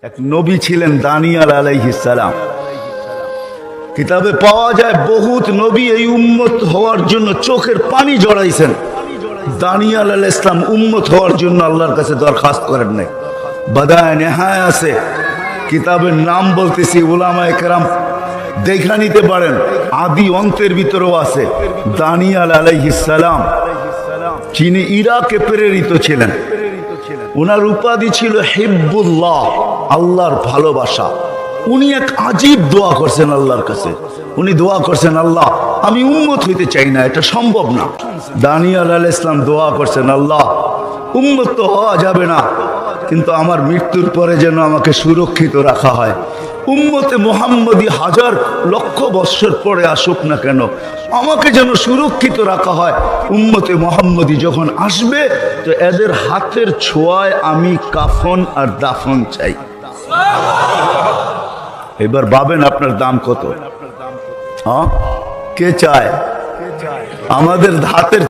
এক নবী ছিলেন দানিয়াল আলাইহিস সালাম। কিতাবে পাওয়া যায় বহুত নবী এই উম্মত হওয়ার জন্য চোখের পানি জড়াইছেন। দানিয়াল আলাইহিস সালাম উম্মত হওয়ার জন্য আল্লাহর কাছে দরখাস্ত করেন নাই। বাদায়ে নেহায়া আছে, কিতাবের নাম বলতেছি, উলামায়ে কেরাম দেখা নিতে পারেন, আদি অন্তের ভিতরেও আছে। দানিয়াল আলাইহিস সালাম যিনি ইরাকে প্রেরিত ছিলেন, ওনার উপাধি ছিল হিব্বুল্লাহ, আল্লাহর ভালোবাসা। উনি এক আজীব দোয়া করছেন আল্লাহর কাছে। উনি দোয়া করছেন, আল্লাহ আমি উম্মত হইতে চাই না, এটা সম্ভব না। দানিয়াল আলাইহিস সালাম দোয়া করছেন, আল্লাহ উম্মত তো হওয়া যাবে না, কিন্তু আমার মৃত্যুর পরে যেন আমাকে সুরক্ষিত রাখা হয়। উম্মতে মুহাম্মদী হাজার লক্ষ বৎসর পরে আসুক না কেন, আমাকে যেন সুরক্ষিত রাখা হয়। উম্মতে মুহাম্মদী যখন আসবে তো এদের হাতের ছোঁয়ায় আমি কাফন আর দাফন চাই। এবার ভাবেন আপনার দাম কত? হ্যাঁ, কে চায়? আমাদের হাতের